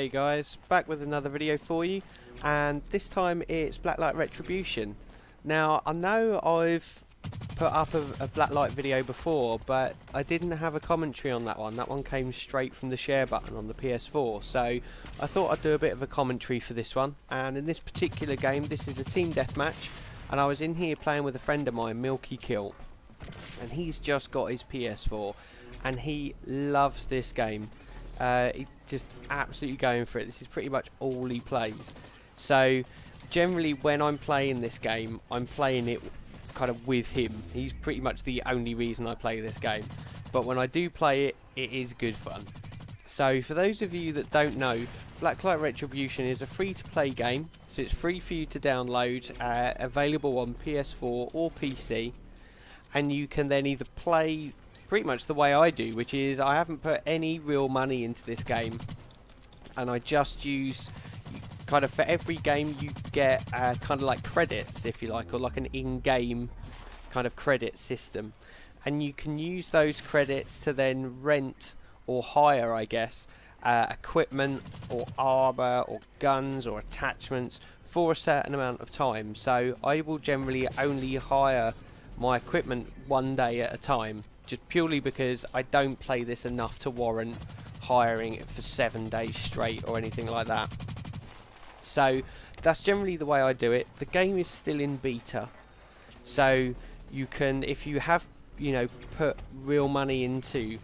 Hey guys, back with another video for you, and this time it's Blacklight Retribution. Now I know I've put up a Blacklight video before, but I didn't have a commentary on that one. That one came straight from the share button on the PS4, so I thought I'd do a bit of a commentary for this one. And in this particular game, this is a team deathmatch, and I was in here playing with a friend of mine, Milky Kilt, and he's just got his PS4 and he loves this game. He's just absolutely going for it. This is pretty much all he plays. So generally when I'm playing this game, I'm playing it kind of with him. He's pretty much the only reason I play this game. But when I do play it, it is good fun. So for those of you that don't know, Blacklight Retribution is a free-to-play game. So it's free for you to download, available on PS4 or PC. And you can then either play pretty much the way I do, which is I haven't put any real money into this game, and I just use kind of, for every game you get kind of like credits, if you like, or like an in-game kind of credit system, and you can use those credits to then rent or hire, I guess, equipment or armor or guns or attachments for a certain amount of time. So I will generally only hire my equipment one day at a time, just purely because I don't play this enough to warrant hiring it for 7 days straight or anything like that. So that's generally the way I do it. The game is still in beta, so you can, if you have, you know, put real money into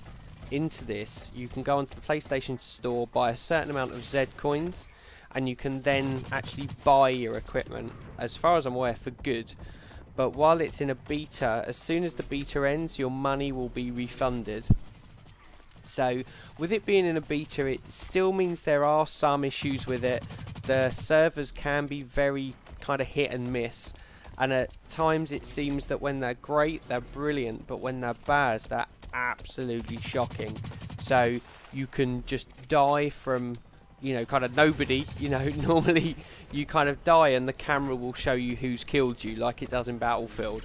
this, you can go onto the PlayStation Store, buy a certain amount of Z coins, and you can then actually buy your equipment, as far as I'm aware, for good. But while it's in a beta, as soon as the beta ends, your money will be refunded. So with it being in a beta, it still means there are some issues with it. The servers can be very kind of hit and miss, and at times it seems that when they're great, they're brilliant, but when they're bad, they're absolutely shocking. So you can just die from, you know, kind of nobody. You know, normally you kind of die and the camera will show you who's killed you, like it does in Battlefield.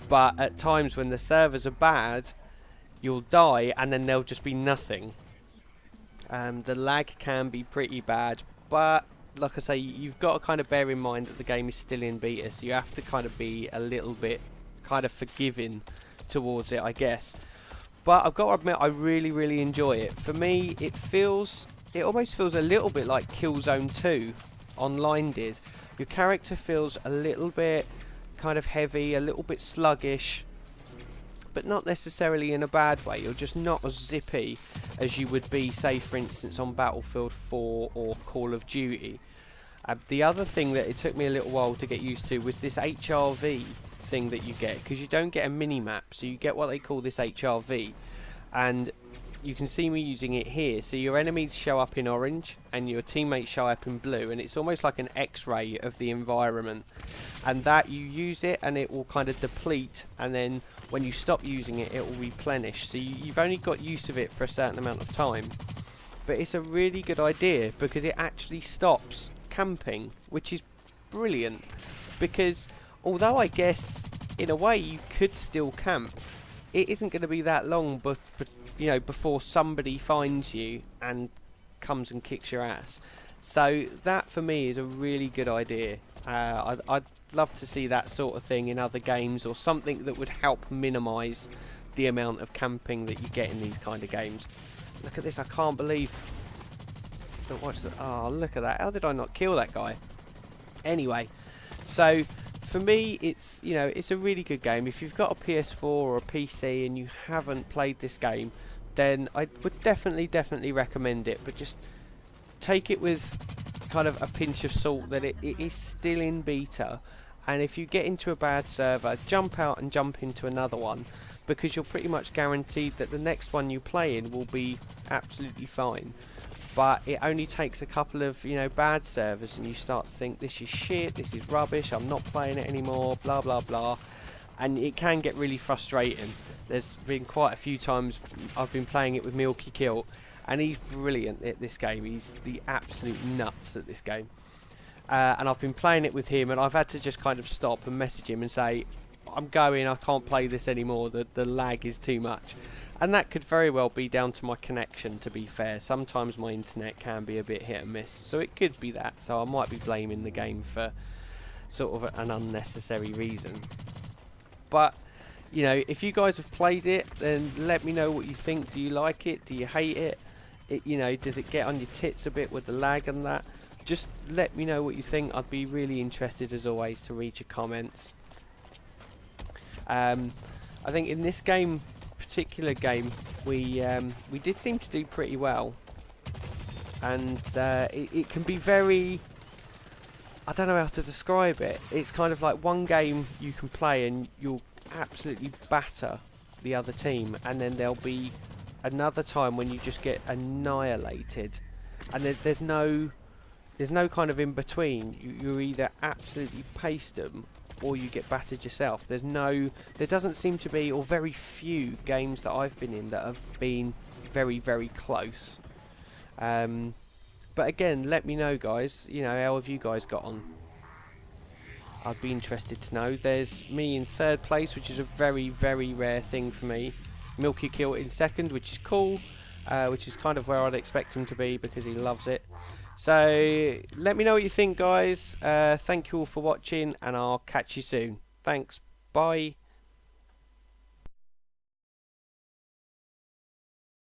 But at times when the servers are bad, you'll die and then there'll just be nothing. The lag can be pretty bad, but like I say, you've got to kind of bear in mind that the game is still in beta, so you have to kind of be a little bit kind of forgiving towards it, I guess. But I've got to admit, I really enjoy it. For me, it almost feels a little bit like Killzone 2 online did. Your character feels a little bit kind of heavy, a little bit sluggish, but not necessarily in a bad way. You're just not as zippy as you would be, say, for instance, on Battlefield 4 or Call of Duty. The other thing that it took me a little while to get used to was this HRV thing that you get, because you don't get a mini-map, so you get what they call this HRV, and you can see me using it here. So your enemies show up in orange and your teammates show up in blue, and it's almost like an X-ray of the environment, and that you use it and it will kind of deplete, and then when you stop using it, it will replenish. So you've only got use of it for a certain amount of time, but it's a really good idea because it actually stops camping, which is brilliant. Because although I guess in a way you could still camp, it isn't going to be that long but you know, before somebody finds you and comes and kicks your ass. So that for me is a really good idea. I'd love to see that sort of thing in other games, or something that would help minimise the amount of camping that you get in these kind of games. Look at this, I can't believe. Don't watch that. Oh, look at that. How did I not kill that guy? Anyway, so for me, it's, you know, it's a really good game. If you've got a PS4 or a PC and you haven't played this game, then I would definitely recommend it. But just take it with kind of a pinch of salt that it is still in beta, and if you get into a bad server, jump out and jump into another one, because you're pretty much guaranteed that the next one you play in will be absolutely fine. But it only takes a couple of, you know, bad servers and you start to think, this is shit, this is rubbish, I'm not playing it anymore, blah blah blah, and it can get really frustrating. There's been quite a few times I've been playing it with Milky Kilt, and he's brilliant at this game. He's the absolute nuts at this game, and I've been playing it with him, and I've had to just kind of stop and message him and say, I'm going, I can't play this anymore, the lag is too much. And that could very well be down to my connection, to be fair. Sometimes my internet can be a bit hit and miss, so it could be that. So I might be blaming the game for sort of an unnecessary reason. But, you know, if you guys have played it, then let me know what you think. Do you like it? Do you hate it? You know, does it get on your tits a bit with the lag and that? Just let me know what you think. I'd be really interested, as always, to read your comments. I think in this particular game, we did seem to do pretty well, and it can be very, I don't know how to describe it. It's kind of like one game you can play and you'll absolutely batter the other team, and then there'll be another time when you just get annihilated, and there's no kind of in between. You either absolutely paste them or you get battered yourself. There doesn't seem to be, or very few games that I've been in that have been very, very close. But again, let me know, guys. You know, how have you guys got on? I'd be interested to know. There's me in 3rd place, which is a very, very rare thing for me. Milky Kill in 2nd, which is cool, which is kind of where I'd expect him to be because he loves it. So let me know what you think, guys. Thank you all for watching, and I'll catch you soon. Thanks. Bye.